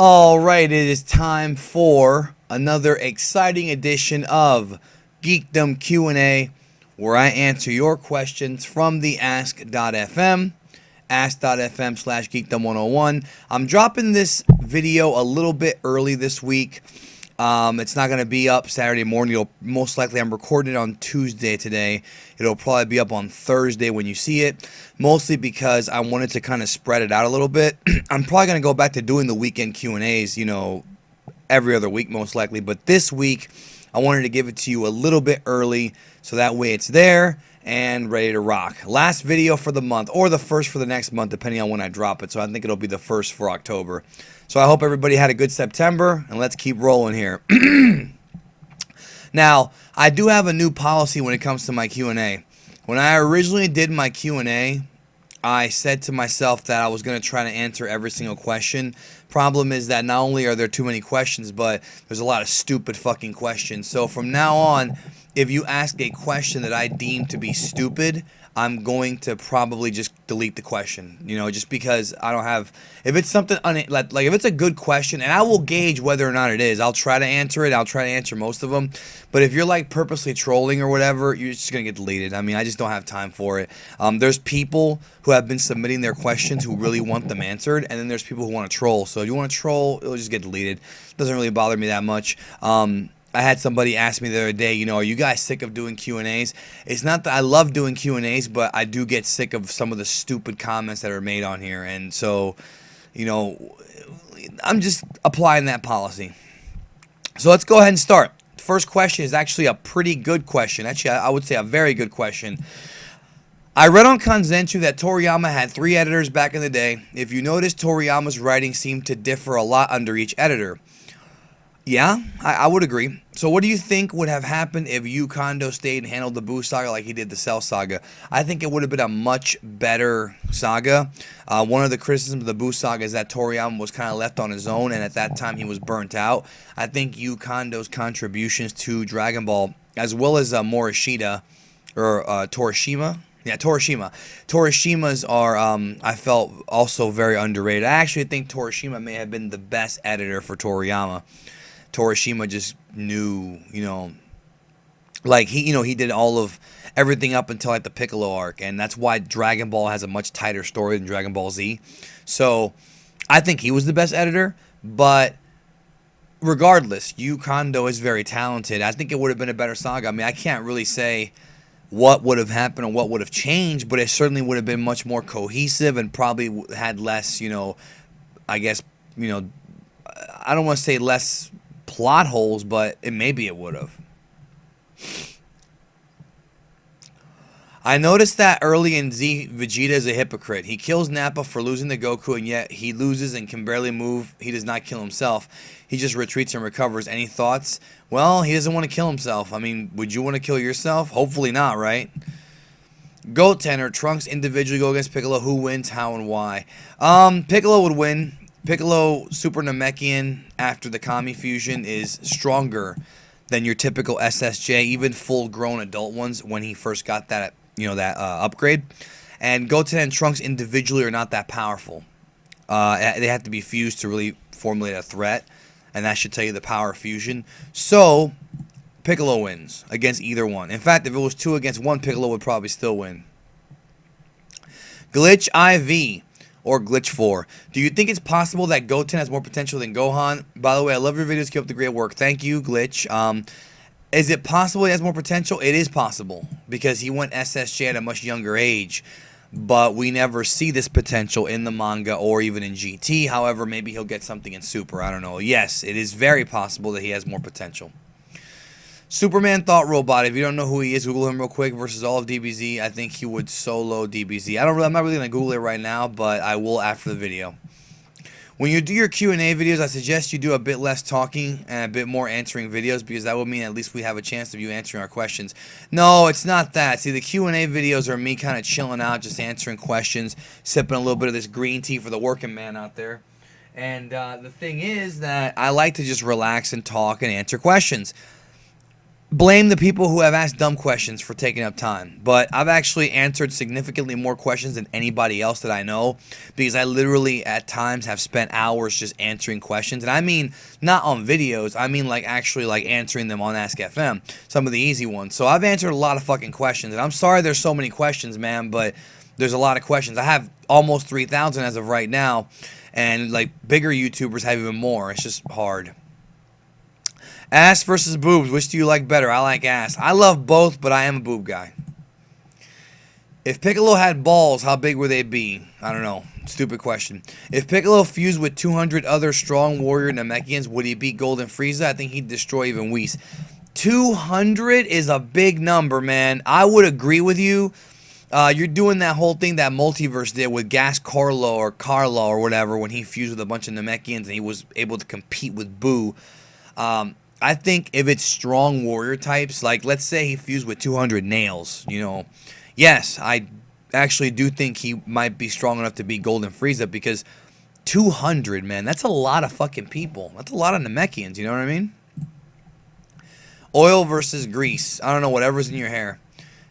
Alright, it is time for another exciting edition of Geekdom Q&A, where I answer your questions from the ask.fm, ask.fm/geekdom101. I'm dropping this video a little bit early this week. It's not going to be up Saturday morning. It'll most likely, I'm recording it on Tuesday today. It'll probably be up on Thursday when you see it, mostly because I wanted to kind of spread it out a little bit. I'm probably going to go back to doing the weekend Q&As, every other week most likely. But this week, I wanted to give it to you a little bit early so that way it's there and ready to rock. Last video for the month, or the first for the next month, depending on when I drop it. So I think it'll be the first for October. So I hope everybody had a good September, and let's keep rolling here. Now, I do have a new policy when it comes to my Q&A. When I originally did my Q&A, I said to myself that I was going to try to answer every single question. Problem is that not only are there too many questions, but there's a lot of stupid fucking questions. So from now on, if you ask a question that I deem to be stupid, I'm going to probably just delete the question, just because I don't have, if it's something, like if it's a good question, and I will gauge whether or not it is, I'll try to answer it, I'll try to answer most of them, but if you're like purposely trolling or whatever, you're just going to get deleted. I mean, I just don't have time for it. There's people who have been submitting their questions who really want them answered, and then there's people who want to troll, so if you want to troll, it'll just get deleted. It doesn't really bother me that much. I had somebody ask me the other day, are you guys sick of doing Q&As? It's not that I love doing Q&As, but I do get sick of some of the stupid comments that are made on here. And so, I'm just applying that policy. So let's go ahead and start. The first question is actually a pretty good question. Actually, I would say a very good question. I read on Kanzenshu that Toriyama had 3 editors back in the day. If you notice, Toriyama's writing seemed to differ a lot under each editor. Yeah, I would agree. So what do you think would have happened if Yu Kondo stayed and handled the Buu saga like he did the Cell saga? I think it would have been a much better saga. One of the criticisms of the Buu saga is that Toriyama was kind of left on his own, and at that time he was burnt out. I think Yu Kondo's contributions to Dragon Ball, as well as Morishita, or Torishima. Yeah, Torishima. Torishimas are, I felt, also very underrated. I actually think Torishima may have been the best editor for Toriyama. Torishima just knew, like he did all of everything up until like the Piccolo arc, and that's why Dragon Ball has a much tighter story than Dragon Ball Z. So I think he was the best editor, but regardless, Yu Kondo is very talented. I think it would have been a better saga. I mean, I can't really say what would have happened or what would have changed, but it certainly would have been much more cohesive and probably had less, I guess, I don't want to say less plot holes, but maybe it would have. I noticed that early in Z, Vegeta is a hypocrite. He kills Nappa for losing to Goku, and yet he loses and can barely move. He does not kill himself. He just retreats and recovers. Any thoughts? Well, he doesn't want to kill himself. I mean, would you want to kill yourself? Hopefully not, right? Goten or Trunks individually go against Piccolo. Who wins, how, and why? Piccolo would win. Piccolo Super Namekian after the Kami fusion is stronger than your typical SSJ, even full-grown adult ones when he first got that, upgrade. And Goten and Trunks individually are not that powerful. They have to be fused to really formulate a threat, and that should tell you the power of fusion. So Piccolo wins against either one. In fact, if it was 2 against 1, Piccolo would probably still win. Glitch IV. Or Glitch 4. Do you think it's possible that Goten has more potential than Gohan? By the way, I love your videos. Keep up the great work. Thank you, Glitch. Is it possible he has more potential? It is possible, because he went SSJ at a much younger age. But we never see this potential in the manga or even in GT. However, maybe he'll get something in Super. I don't know. Yes, it is very possible that he has more potential. Superman Thought Robot. If you don't know who he is, Google him real quick. Versus all of DBZ, I think he would solo DBZ. I'm not really gonna Google it right now, but I will after the video. When you do your Q&A videos, I suggest you do a bit less talking and a bit more answering videos, because that would mean at least we have a chance of you answering our questions. No, it's not that. See, the Q&A videos are me kind of chilling out, just answering questions, sipping a little bit of this green tea for the working man out there. And the thing is that I like to just relax and talk and answer questions. blame the people who have asked dumb questions for taking up time. But I've actually answered significantly more questions than anybody else that I know, because I literally at times have spent hours just answering questions. And I mean not on videos, I mean like actually like answering them on Ask FM, some of the easy ones. So I've answered a lot of fucking questions, and I'm sorry there's so many questions, man, but there's a lot of questions. I have almost 3,000 as of right now, and like bigger YouTubers have even more. It's just hard. Ass versus boobs. Which do you like better? I like ass. I love both, but I am a boob guy. If Piccolo had balls, how big would they be? I don't know. Stupid question. If Piccolo fused with 200 other strong warrior Namekians, would he beat Golden Frieza? I think he'd destroy even Whis. 200 is a big number, man. I would agree with you. You're doing that whole thing that Multiverse did with Gas Carlo or whatever, when he fused with a bunch of Namekians and he was able to compete with Boo. I think if it's strong warrior types, like let's say he fused with 200 nails, you know, yes, I actually do think he might be strong enough to beat Golden Frieza, because 200, man, that's a lot of fucking people. That's a lot of Namekians, you know what I mean? Oil versus grease. I don't know, whatever's in your hair.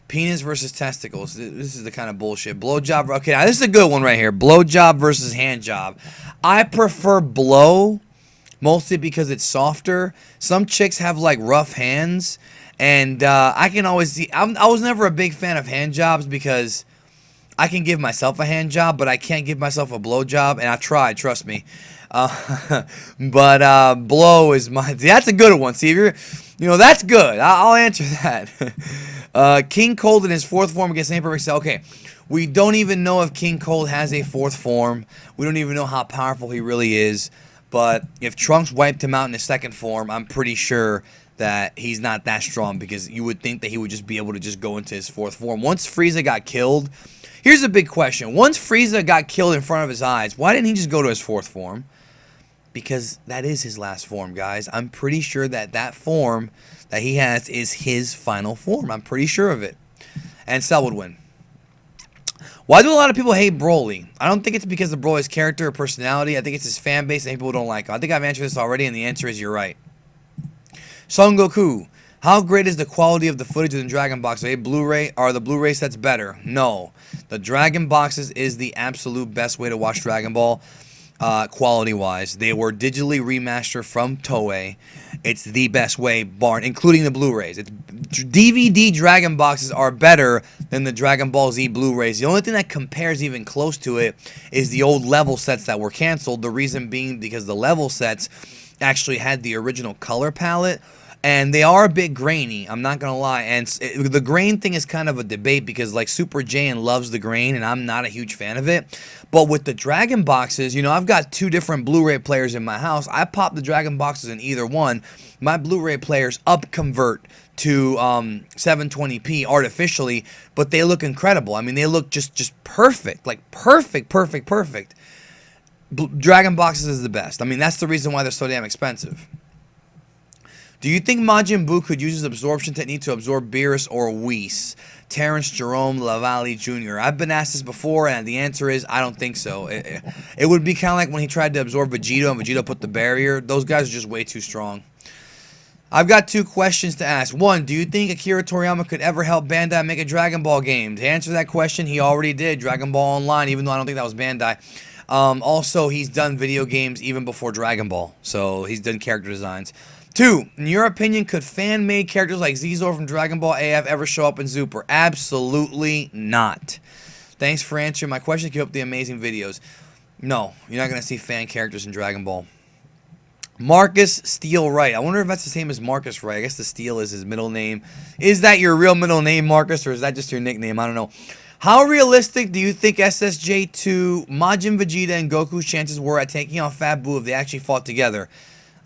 Penis versus testicles. This is the kind of bullshit. Blowjob. Okay, now this is a good one right here. Blowjob versus hand job. I prefer blow, mostly because it's softer. Some chicks have like rough hands, and I can always see. I was never a big fan of hand jobs, because I can give myself a hand job, but I can't give myself a blow job, and I tried, trust me. But blow is my. That's a good one. See, if you're, you know, that's good. I'll answer that. King Cold in his fourth form against Saint Perfect Cell. Okay, we don't even know if King Cold has a fourth form. We don't even know how powerful he really is. But if Trunks wiped him out in his second form, I'm pretty sure that he's not that strong, because you would think that he would just be able to just go into his fourth form. Once Frieza got killed, here's a big question. Once Frieza got killed in front of his eyes, why didn't he just go to his fourth form? Because that is his last form, guys. I'm pretty sure that that form that he has is his final form. I'm pretty sure of it. And Cell would win. Why do a lot of people hate Broly? I don't think it's because of Broly's character or personality. I think it's his fan base and people don't like him. I think I've answered this already, and the answer is you're right. Son Goku. How great is the quality of the footage in the Dragon Box? Are the Blu Ray sets better? No. The Dragon Boxes is the absolute best way to watch Dragon Ball. Quality-wise, they were digitally remastered from Toei. It's the best way, including the Blu-rays. DVD Dragon Boxes are better than the Dragon Ball Z Blu-rays. The only thing that compares even close to it is the old level sets that were canceled. The reason being because the level sets actually had the original color palette, and they are a bit grainy, I'm not going to lie. And the grain thing is kind of a debate, because like Super JAYAIN loves the grain, and I'm not a huge fan of it. But with the Dragon Boxes, you know, I've got two different Blu-ray players in my house. I pop the Dragon Boxes in either one. My Blu-ray players up-convert to 720p artificially, but they look incredible. I mean, they look just perfect. Like, perfect. Dragon Boxes is the best. I mean, that's the reason why they're so damn expensive. Do you think Majin Buu could use his absorption technique to absorb Beerus or Whis? Terrence Jerome LaValle Jr. I've been asked this before, and the answer is I don't think so. It would be kind of like when he tried to absorb Vegeta, and Vegeta put the barrier. Those guys are just way too strong. I've got two questions to ask. One, do you think Akira Toriyama could ever help Bandai make a Dragon Ball game? To answer that question, he already did. Dragon Ball Online, even though I don't think that was Bandai. Also, he's done video games even before Dragon Ball. So he's done character designs. Two, in your opinion, could fan-made characters like Zizor from Dragon Ball AF ever show up in Super? Absolutely not. Thanks for answering my question. Keep up the amazing videos. No, you're not going to see fan characters in Dragon Ball. Marcus Steele Wright. I wonder if that's the same as Marcus Wright. I guess the Steele is his middle name. Is that your real middle name, Marcus, or is that just your nickname? I don't know. How realistic do you think SSJ2, Majin Vegeta, and Goku's chances were at taking on Fat Buu if they actually fought together?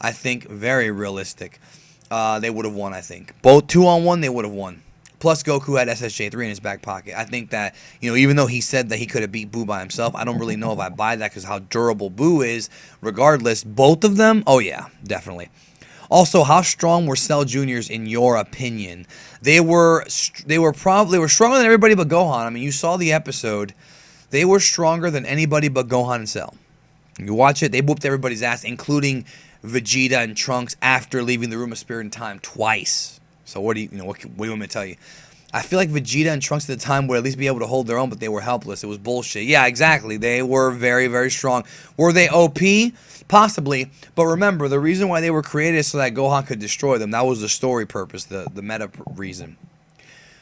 I think very realistic. They would have won, I think. Both 2-on-1, they would have won. Plus, Goku had SSJ3 in his back pocket. I think that, you know, even though he said that he could have beat Buu by himself, I don't really know if I buy that, because how durable Buu is. Regardless, both of them, oh yeah, definitely. Also, how strong were Cell Juniors in your opinion? They were stronger than everybody but Gohan. I mean, you saw the episode. They were stronger than anybody but Gohan and Cell. You watch it, they whooped everybody's ass, including Vegeta and Trunks after leaving the Room of Spirit and Time twice. So what do you know? What do you want me to tell you? I feel like Vegeta and Trunks at the time would at least be able to hold their own, but they were helpless. It was bullshit. Yeah, exactly. They were very, very strong. Were they OP? Possibly. But remember, the reason why they were created is so that Gohan could destroy them. That was the story purpose, the meta reason.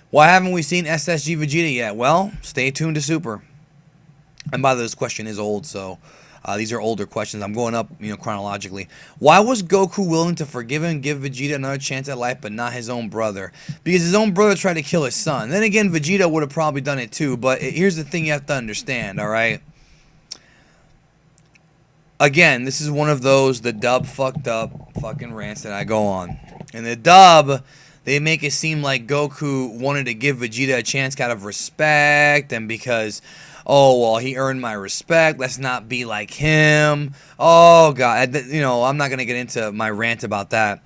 Why haven't we seen SSG Vegeta yet? Well, stay tuned to Super. And by the way, this question is old, so these are older questions. I'm going up, chronologically. Why was Goku willing to forgive and give Vegeta another chance at life, but not his own brother? Because his own brother tried to kill his son. Then again, Vegeta would have probably done it too. But here's the thing you have to understand, all right? Again, this is one of those, the dub fucked up fucking rants that I go on. In the dub, they make it seem like Goku wanted to give Vegeta a chance out of respect, and because... oh, well, he earned my respect. Let's not be like him. Oh, God. I'm not going to get into my rant about that.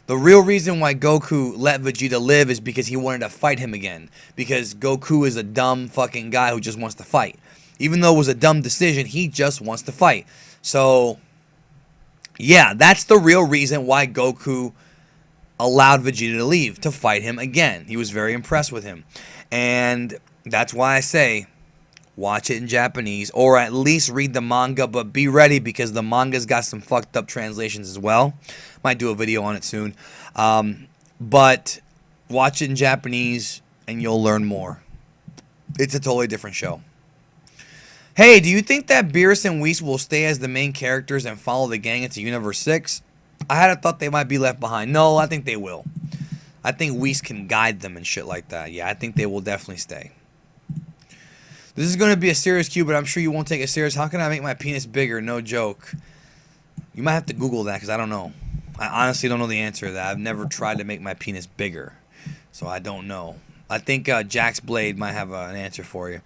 The real reason why Goku let Vegeta live is because he wanted to fight him again. Because Goku is a dumb fucking guy who just wants to fight. Even though it was a dumb decision, he just wants to fight. So, yeah, that's the real reason why Goku allowed Vegeta to leave. To fight him again. He was very impressed with him. And that's why I say... watch it in Japanese, or at least read the manga, but be ready because the manga's got some fucked up translations as well. Might do a video on it soon. But watch it in Japanese and you'll learn more. It's a totally different show. Hey, do you think that Beerus and Whis will stay as the main characters and follow the gang into Universe 6? I had a thought they might be left behind. No, I think they will. I think Whis can guide them and shit like that. Yeah, I think they will definitely stay. This is going to be a serious cue, but I'm sure you won't take it serious. How can I make my penis bigger? No joke. You might have to Google that because I don't know. I honestly don't know the answer to that. I've never tried to make my penis bigger, so I don't know. I think Jax Blade might have an answer for you.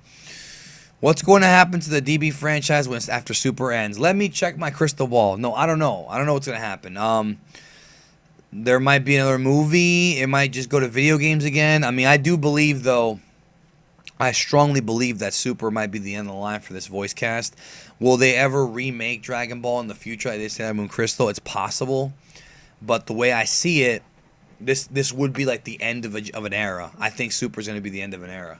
What's going to happen to the DB franchise after Super ends? Let me check my crystal ball. No, I don't know. I don't know what's going to happen. There might be another movie. It might just go to video games again. I mean, I do believe, though, I strongly believe that Super might be the end of the line for this voice cast. Will they ever remake Dragon Ball in the future? They say Moon Crystal. It's possible. But the way I see it, this would be like the end of an era. I think Super is going to be the end of an era.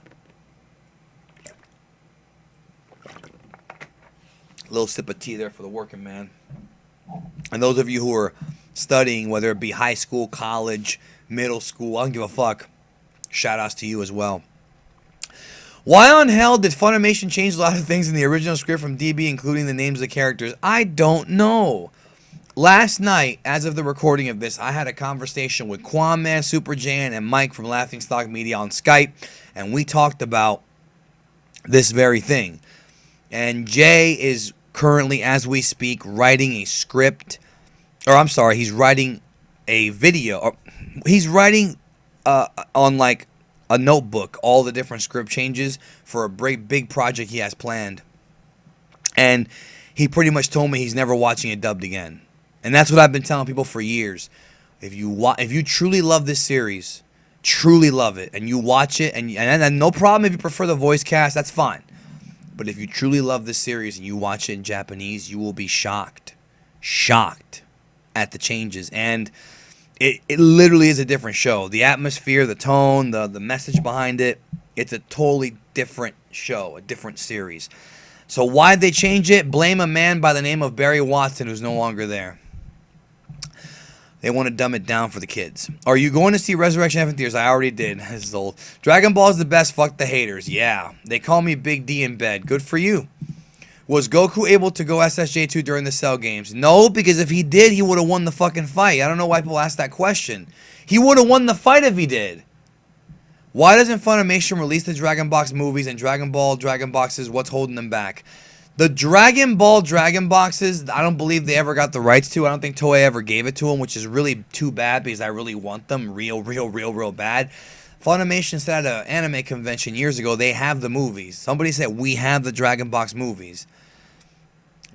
A little sip of tea there for the working man. And those of you who are studying, whether it be high school, college, middle school, I don't give a fuck. Shout outs to you as well. Why on hell did Funimation change a lot of things in the original script from DB, including the names of the characters? I don't know. Last night, as of the recording of this, I had a conversation with QAAMAN, Super JAYAIN, and Mike from LaughingStock Media on Skype, and we talked about this very thing. And Jay is currently, as we speak, writing a script, or I'm sorry, he's writing a video, or he's writing on like a notebook, all the different script changes for a big project he has planned. And he pretty much told me he's never watching it dubbed again. And that's what I've been telling people for years. If you truly love this series, truly love it, and you watch it, and no problem if you prefer the voice cast, that's fine. But if you truly love this series and you watch it in Japanese, you will be shocked at the changes. And it literally is a different show. The atmosphere, the tone, the message behind it, it's a totally different show, a different series. So why'd they change it? Blame a man by the name of Barry Watson who's no longer there. They want to dumb it down for the kids. Are you going to see Resurrection F in theaters? I already did. This is old. Dragon Ball is the best. Fuck the haters. Yeah. They call me Big D in bed. Good for you. Was Goku able to go SSJ2 during the Cell games? No, because if he did, he would have won the fucking fight. I don't know why people ask that question. He would have won the fight if he did. Why doesn't Funimation release the Dragon Box movies and Dragon Ball Dragon Boxes? What's holding them back? The Dragon Ball Dragon Boxes, I don't believe they ever got the rights to. I don't think Toei ever gave it to them, which is really too bad because I really want them real bad. Funimation said at an anime convention years ago, they have the movies. Somebody said, we have the Dragon Box movies.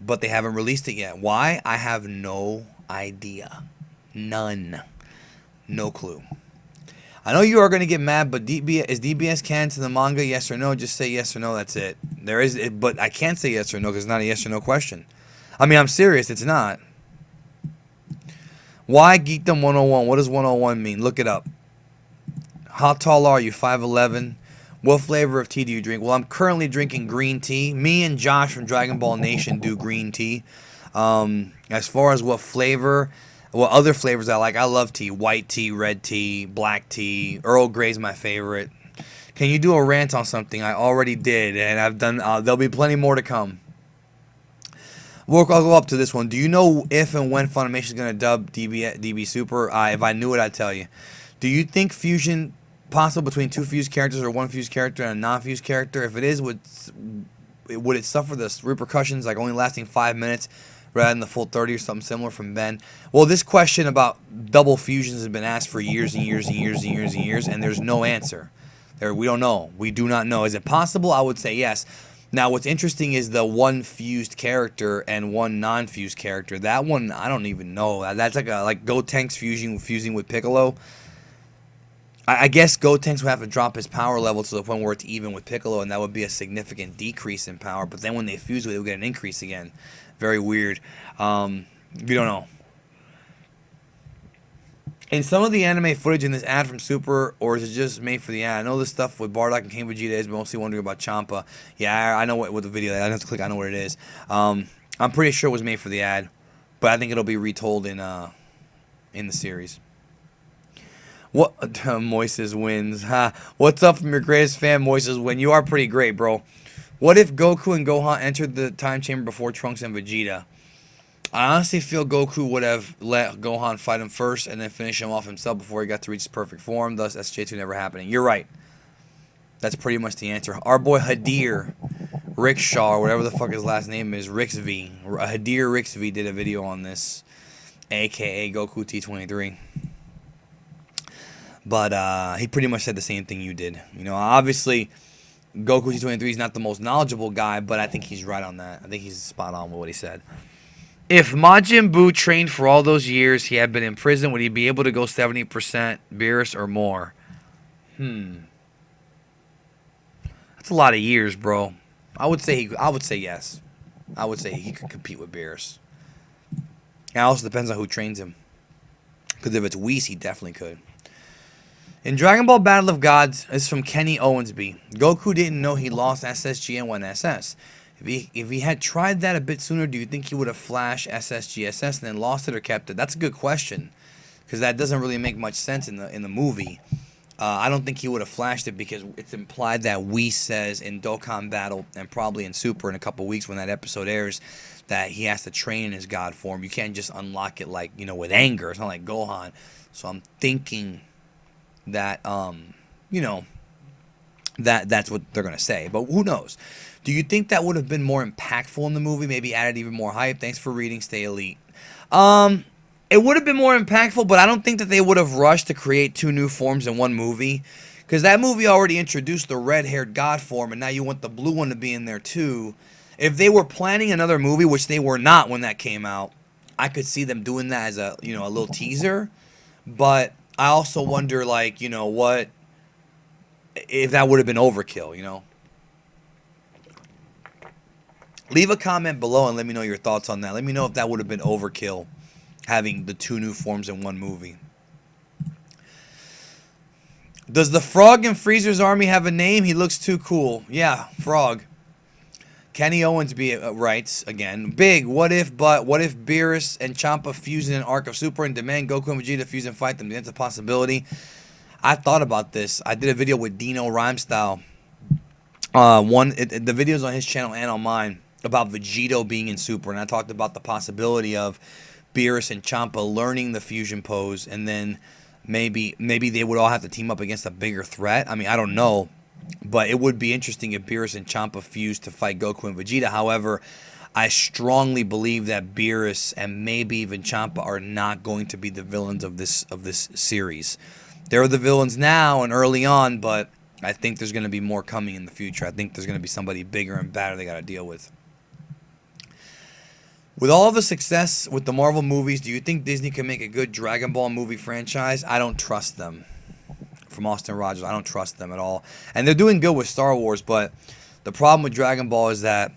But they haven't released it yet. Why? I have no idea. None. No clue. I know you are going to get mad, but is DBS canon to the manga? Yes or no? Just say yes or no. That's it. But I can't say yes or no because it's not a yes or no question. I mean, I'm serious. It's not. Why Geekdom 101? What does 101 mean? Look it up. How tall are you? 5'11". What flavor of tea do you drink? Well, I'm currently drinking green tea. Me and Josh from Dragon Ball Nation do green tea. As far as what flavor, what other flavors I love tea. White tea, red tea, black tea. Earl Grey's my favorite. Can you do a rant on something? I already did, and I've done. There'll be plenty more to come. I'll go up to this one. Do you know if and when Funimation is going to dub DB Super? If I knew it, I'd tell you. Do you think fusion possible between two fused characters or one fused character and a non-fused character? If it is, would it suffer the repercussions, like only lasting 5 minutes rather than the full 30 or something similar from Ben? Well, this question about double fusions has been asked for years and years and years and years and years, and there's no answer. We don't know. We do not know. Is it possible? I would say yes. Now, what's interesting is the one fused character and one non-fused character. That one, I don't even know. That's like Gotenks fusing with Piccolo. I guess Gotenks would have to drop his power level to the point where it's even with Piccolo, and that would be a significant decrease in power. But then when they fuse with it, they'll get an increase again. Very weird. We don't know. In some of the anime footage in this ad from Super, or is it just made for the ad? I know this stuff with Bardock and King Vegeta is mostly wondering about Champa. Yeah, I know what the video is. I don't have to click. I know what it is. I'm pretty sure it was made for the ad, but I think it'll be retold in the series. What Moises wins? Ha! What's up from your greatest fan, Moises Win? You are pretty great, bro. What if Goku and Gohan entered the time chamber before Trunks and Vegeta? I honestly feel Goku would have let Gohan fight him first and then finish him off himself before he got to reach his perfect form, thus SJ2 never happening. You're right. That's pretty much the answer. Our boy Hadir Rickshaw, or whatever the fuck his last name is, Rixv. Hadir Rixv did a video on this, a.k.a. Goku T23. But he pretty much said the same thing you did. You know, obviously, Goku T23 is not the most knowledgeable guy, but I think he's right on that. I think he's spot on with what he said. If Majin Buu trained for all those years he had been in prison, would he be able to go 70% Beerus or more? That's a lot of years, bro. I would say yes. I would say he could compete with Beerus. It also depends on who trains him. Because if it's Whis, he definitely could. In Dragon Ball Battle of Gods, this is from Kenny Owensby. Goku didn't know he lost SSG and went SS. If he had tried that a bit sooner, do you think he would have flashed SSGSS and then lost it or kept it? That's a good question, because that doesn't really make much sense in the movie. I don't think he would have flashed it because it's implied that Whis says in Dokkan Battle and probably in Super in a couple weeks when that episode airs that he has to train in his God form. You can't just unlock it like, you know, with anger. It's not like Gohan. So I'm thinking that you know, that's what they're gonna say, but who knows? Do you think that would have been more impactful in the movie? Maybe added even more hype? Thanks for reading. Stay elite. It would have been more impactful, but I don't think that they would have rushed to create two new forms in one movie, because that movie already introduced the red-haired God form, and now you want the blue one to be in there too. If they were planning another movie, which they were not when that came out, I could see them doing that as a, you know, a little teaser. But I also wonder, like, you know, what if that would have been overkill, you know? Leave a comment below and let me know your thoughts on that. Let me know if that would have been overkill, having the two new forms in one movie. Does the frog in Freezer's army have a name? He looks too cool. Yeah, Frog. Kenny Owensby writes, again, big, what if Beerus and Champa fuse in an arc of Super and demand Goku and Vegeta fuse and fight them? That's a possibility. I thought about this. I did a video with Dino Rhymestyle. The video's on his channel and on mine about Vegito being in Super, and I talked about the possibility of Beerus and Champa learning the fusion pose, and then maybe they would all have to team up against a bigger threat. I mean, I don't know, but it would be interesting if Beerus and Champa fused to fight Goku and Vegeta. However, I strongly believe that Beerus and maybe even Champa are not going to be the villains of this series. They're the villains now and early on, but I think there's going to be more coming in the future. I think there's going to be somebody bigger and badder they got to deal with. With all the success with the Marvel movies, do you think Disney can make a good Dragon Ball movie franchise? I don't trust them. From Austin Rogers, I don't trust them at all. And they're doing good with Star Wars, but the problem with Dragon Ball is that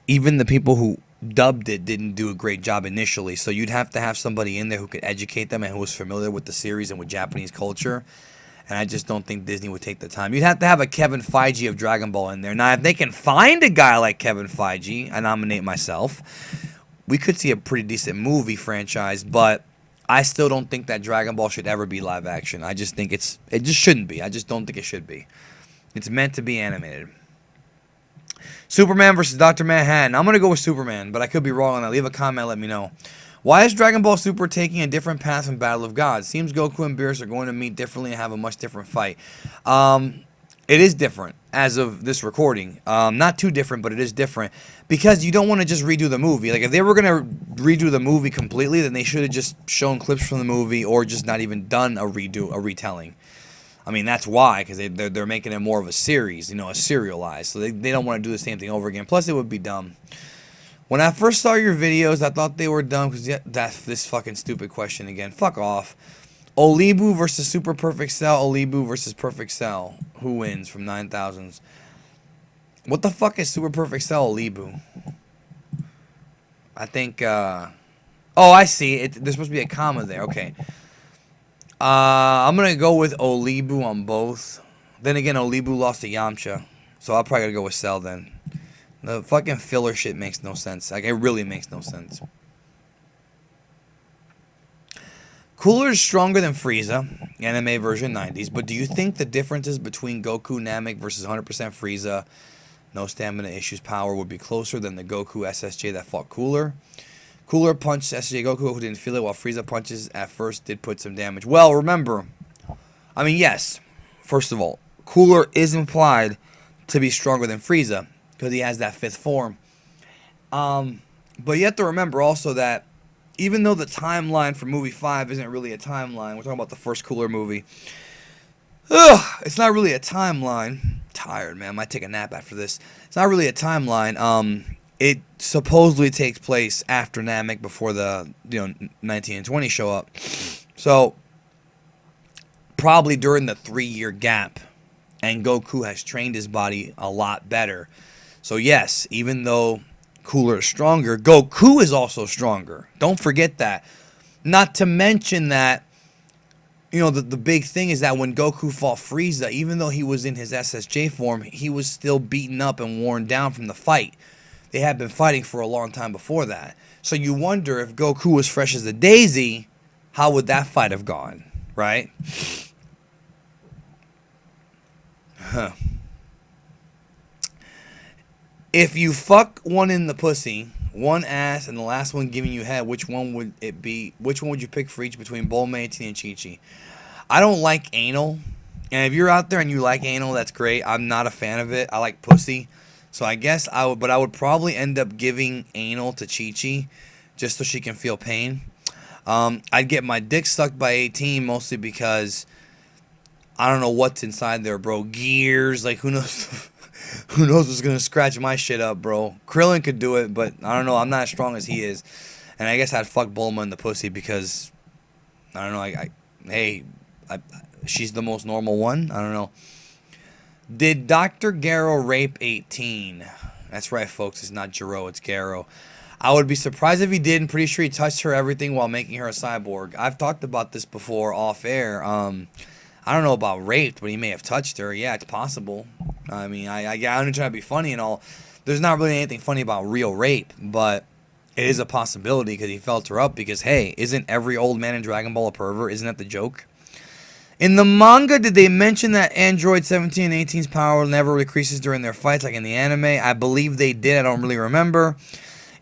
even the people who dubbed it didn't do a great job initially. So you'd have to have somebody in there who could educate them and who was familiar with the series and with Japanese culture. And I just don't think Disney would take the time. You'd have to have a Kevin Feige of Dragon Ball in there. Now, if they can find a guy like Kevin Feige, I nominate myself, we could see a pretty decent movie franchise, but I still don't think that Dragon Ball should ever be live action. I just think it just shouldn't be. I just don't think it should be. It's meant to be animated. Superman versus Dr. Manhattan. I'm going to go with Superman, but I could be wrong on that. Leave a comment, let me know. Why is Dragon Ball Super taking a different path from Battle of Gods? Seems Goku and Beerus are going to meet differently and have a much different fight. It is different as of this recording. Not too different, but it is different. Because you don't want to just redo the movie. Like, if they were going to redo the movie completely, then they should have just shown clips from the movie or just not even done a retelling. I mean, that's why, because they're making it more of a series, a serialized. So they don't want to do the same thing over again. Plus, it would be dumb. When I first saw your videos, I thought they were dumb because that's this fucking stupid question again. Fuck off. Olibu versus Super Perfect Cell. Olibu versus Perfect Cell. Who wins from 9,000s? What the fuck is Super Perfect Cell Olibu? I think, oh, I see. There's supposed to be a comma there. Okay. I'm going to go with Olibu on both. Then again, Olibu lost to Yamcha. So I'll probably go with Cell then. The fucking filler shit makes no sense. Like, it really makes no sense. Cooler is stronger than Frieza, anime version 90s, but do you think the differences between Goku Namek versus 100% Frieza, no stamina issues, power would be closer than the Goku SSJ that fought Cooler? Cooler punched SSJ Goku who didn't feel it, while Frieza punches at first did put some damage. Well, remember, I mean, yes, first of all, Cooler is implied to be stronger than Frieza, because he has that fifth form. But you have to remember also that even though the timeline for movie 5 isn't really a timeline, we're talking about the first Cooler movie. It's not really a timeline. I'm tired, man. I might take a nap after this. It's not really a timeline. It supposedly takes place after Namek, before the 19 and 20 show up. So probably during the 3-year gap, and Goku has trained his body a lot better. So yes, even though Cooler is stronger, Goku is also stronger. Don't forget that. Not to mention that, the big thing is that when Goku fought Frieza, even though he was in his SSJ form, he was still beaten up and worn down from the fight. They had been fighting for a long time before that. So you wonder, if Goku was fresh as a daisy, how would that fight have gone, right? Huh. If you fuck one in the pussy, one ass, and the last one giving you head, which one would it be? Which one would you pick for each between Bulma, 18, and Chi-Chi? I don't like anal. And if you're out there and you like anal, that's great. I'm not a fan of it. I like pussy. So I guess I would probably end up giving anal to Chi-Chi just so she can feel pain. I'd get my dick sucked by 18 mostly because I don't know what's inside there, bro. Gears, like who knows? Who knows what's going to scratch my shit up, bro? Krillin could do it, but I don't know. I'm not as strong as he is. And I guess I'd fuck Bulma in the pussy because, I don't know, she's the most normal one. I don't know. Did Dr. Garo rape 18? That's right, folks. It's not Jiro, it's Garo. I would be surprised if he did. I'm pretty sure he touched her everything while making her a cyborg. I've talked about this before off air. I don't know about raped, but he may have touched her. Yeah, it's possible. I mean, I'm trying to be funny and all. There's not really anything funny about real rape, but it is a possibility because he felt her up because, hey, isn't every old man in Dragon Ball a pervert? Isn't that the joke? In the manga, did they mention that Android 17 and 18's power never decreases during their fights like in the anime? I believe they did. I don't really remember.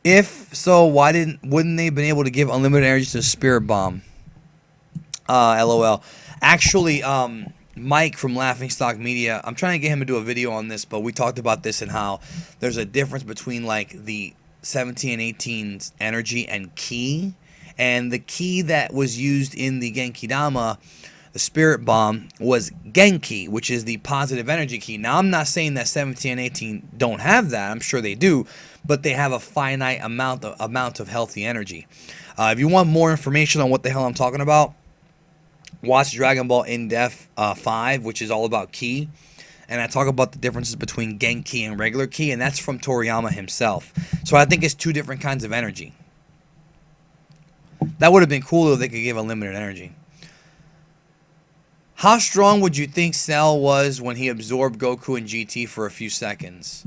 If so, wouldn't they have been able to give unlimited energy to the Spirit Bomb? LOL. Actually, Mike from LaughingStock Media, I'm trying to get him to do a video on this, but we talked about this and how there's a difference between like the 17 and 18's energy and ki. And the ki that was used in the Genkidama, the Spirit Bomb, was Genki, which is the positive energy ki. Now, I'm not saying that 17 and 18 don't have that. I'm sure they do, but they have a finite amount of healthy energy. If you want more information on what the hell I'm talking about, watch Dragon Ball In-Depth 5, which is all about ki. And I talk about the differences between Genki and regular ki, and that's from Toriyama himself. So I think it's two different kinds of energy. That would have been cool if they could give unlimited energy. How strong would you think Cell was when he absorbed Goku and GT for a few seconds?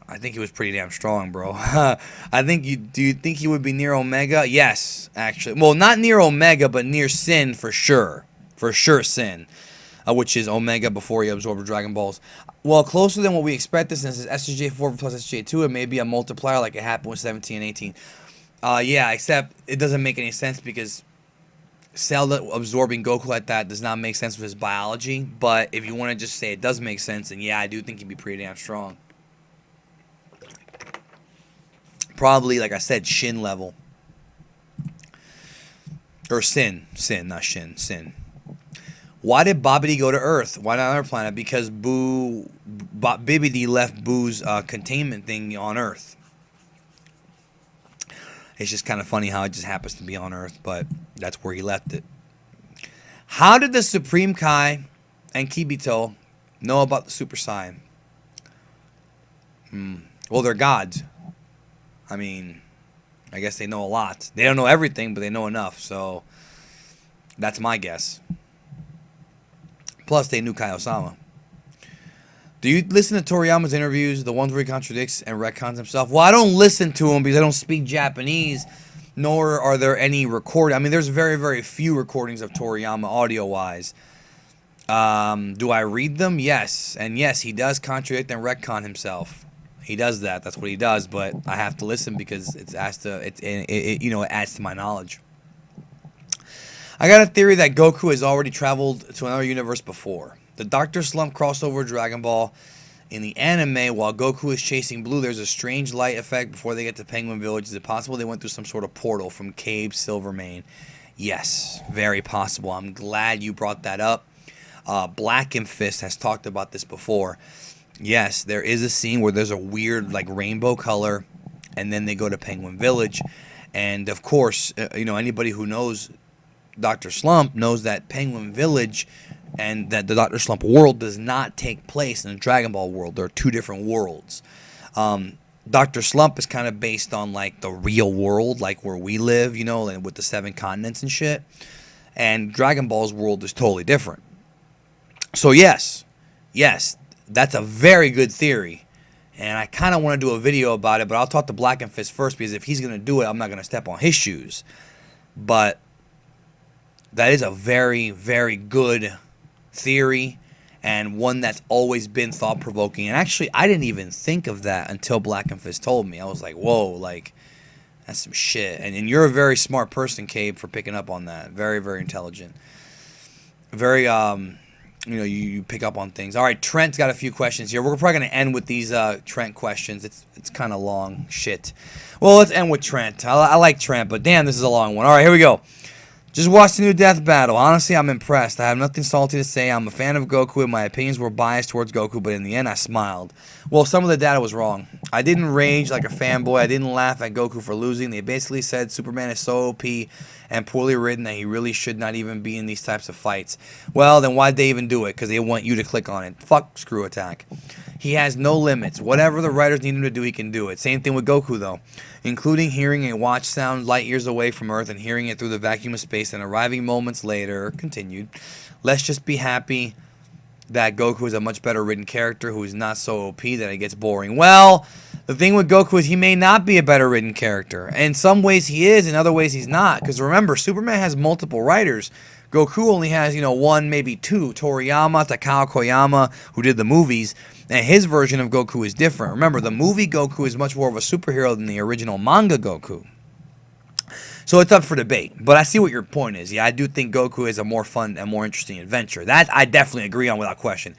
I think he was pretty damn strong, bro. I think do you think he would be near Omega? Yes, actually. Well, not near Omega, but near Sin for sure. For sure, Sin. Which is Omega before he absorbed Dragon Balls. Well, closer than what we expected, since it's SJ4 plus SJ2, it may be a multiplier like it happened with 17 and 18. Yeah, except it doesn't make any sense because Cell absorbing Goku like that does not make sense with his biology. But if you want to just say it does make sense, then yeah, I do think he'd be pretty damn strong. Probably, like I said, Shin level. Or Sin. Sin, not Shin. Sin. Why did Babidi go to Earth? Why not another planet? Because Babidi left Boo's containment thing on Earth. It's just kind of funny how it just happens to be on Earth, but that's where he left it. How did the Supreme Kai and Kibito know about the Super Saiyan? Well, they're gods. I mean, I guess they know a lot. They don't know everything, but they know enough, so that's my guess. Plus, they knew Kai-Osama. Do you listen to Toriyama's interviews, the ones where he contradicts and retcons himself? Well, I don't listen to him because I don't speak Japanese, nor are there any recordings. I mean, there's very, very few recordings of Toriyama audio-wise. Do I read them? Yes. And yes, he does contradict and retcon himself. He does that. That's what he does. But I have to listen because it adds to my knowledge. I got a theory that Goku has already traveled to another universe before. The Dr. Slump crossover Dragon Ball in the anime, while Goku is chasing Blue, there's a strange light effect before they get to Penguin Village. Is it possible they went through some sort of portal from Cave Silvermane? Yes, very possible. I'm glad you brought that up. BLACKENFIST has talked about this before. Yes, there is a scene where there's a weird like rainbow color, and then they go to Penguin Village, and of course, anybody who knows Dr. Slump knows that Penguin Village and that the Dr. Slump world does not take place in the Dragon Ball world. There are two different worlds. Dr. Slump is kind of based on like the real world, like where we live, and with the 7 continents and shit. And Dragon Ball's world is totally different. So yes, that's a very good theory. And I kind of want to do a video about it, but I'll talk to BLACKENFIST first because if he's going to do it, I'm not going to step on his shoes. But that is a very, very good theory and one that's always been thought-provoking. And actually, I didn't even think of that until BLACKENFIST told me. I was like, whoa, like, that's some shit. And you're a very smart person, Cabe, for picking up on that. Very, very intelligent. Very, you pick up on things. All right, Trent's got a few questions here. We're probably going to end with these Trent questions. It's kind of long shit. Well, let's end with Trent. I like Trent, but damn, this is a long one. All right, here we go. Just watched the new Death Battle. Honestly, I'm impressed. I have nothing salty to say. I'm a fan of Goku, and my opinions were biased towards Goku, but in the end, I smiled. Well, some of the data was wrong. I didn't rage like a fanboy. I didn't laugh at Goku for losing. They basically said Superman is so OP and poorly written that he really should not even be in these types of fights. Well, then why'd they even do it? Because they want you to click on it. Fuck Screw Attack. He has no limits. Whatever the writers need him to do, he can do it. Same thing with Goku, though. Including hearing a watch sound light years away from Earth and hearing it through the vacuum of space and arriving moments later. Continued. Let's just be happy that Goku is a much better written character who is not so OP that it gets boring. Well, the thing with Goku is he may not be a better written character. In some ways he is, in other ways he's not. Because remember, Superman has multiple writers. Goku only has, one, maybe two. Toriyama, Takao Koyama, who did the movies. And his version of Goku is different. Remember, the movie Goku is much more of a superhero than the original manga Goku. So it's up for debate. But I see what your point is. Yeah, I do think Goku is a more fun and more interesting adventure. That I definitely agree on without question.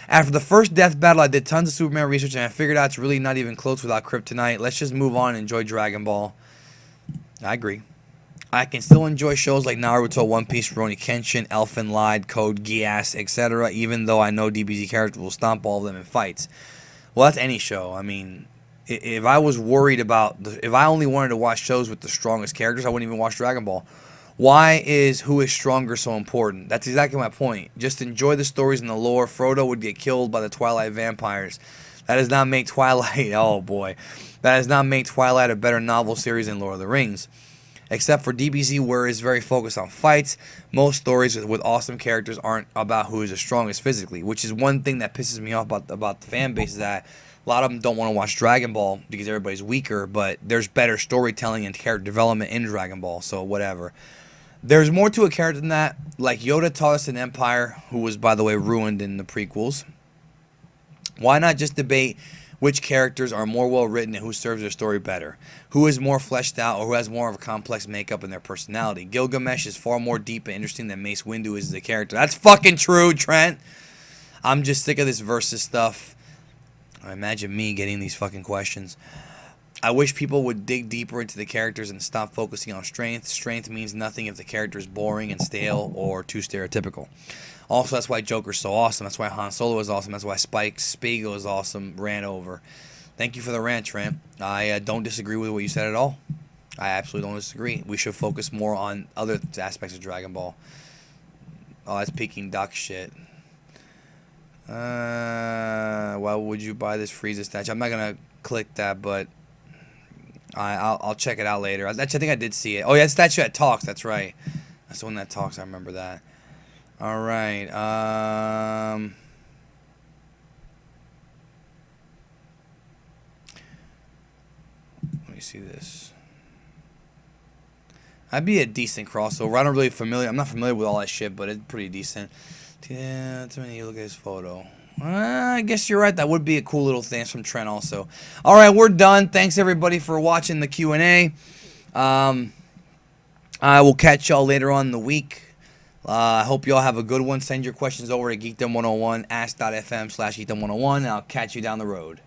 After the first Death Battle, I did tons of Superman research, and I figured out it's really not even close without Kryptonite. Let's just move on and enjoy Dragon Ball. I agree. I can still enjoy shows like Naruto, One Piece, Rurouni Kenshin, Elfen Lied, Code Geass, etc., even though I know DBZ characters will stomp all of them in fights. Well, that's any show. I mean, if I was worried about, if I only wanted to watch shows with the strongest characters, I wouldn't even watch Dragon Ball. Why is who is stronger so important? That's exactly my point. Just enjoy the stories and the lore. Frodo would get killed by the Twilight vampires. That does not make Twilight, oh boy, that does not make Twilight a better novel series than Lord of the Rings. Except for DBZ, where it's very focused on fights. Most stories with awesome characters aren't about who is the strongest physically, which is one thing that pisses me off about the fan base, is that a lot of them don't want to watch Dragon Ball because everybody's weaker, but there's better storytelling and character development in Dragon Ball, so whatever. There's more to a character than that. Like Yoda taught us in Empire, who was, by the way, ruined in the prequels. Why not just debate which characters are more well written and who serves their story better? Who is more fleshed out or who has more of a complex makeup in their personality? Gilgamesh is far more deep and interesting than Mace Windu is as a character. That's fucking true, Trent. I'm just sick of this versus stuff. Imagine me getting these fucking questions. I wish people would dig deeper into the characters and stop focusing on strength. Strength means nothing if the character is boring and stale or too stereotypical. Also, that's why Joker's so awesome. That's why Han Solo is awesome. That's why Spike Spiegel is awesome. Ran over. Thank you for the rant, Trent. I don't disagree with what you said at all. I absolutely don't disagree. We should focus more on other aspects of Dragon Ball. Oh, that's Peking Duck shit. Why would you buy this Frieza statue? I'm not going to click that, but I'll check it out later. Actually, I think I did see it. Oh, yeah, statue that talks. That's right. That's the one that talks. I remember that. All right. Let me see this. That'd be a decent crossover. I'm not familiar with all that shit, but it's pretty decent. Yeah, too many. Look at this photo. I guess you're right. That would be a cool little thing from Trent also. All right, we're done. Thanks, everybody, for watching the Q&A. I will catch y'all later on in the week. I hope y'all have a good one. Send your questions over to geekdom101, ask.fm/geekdom101, and I'll catch you down the road.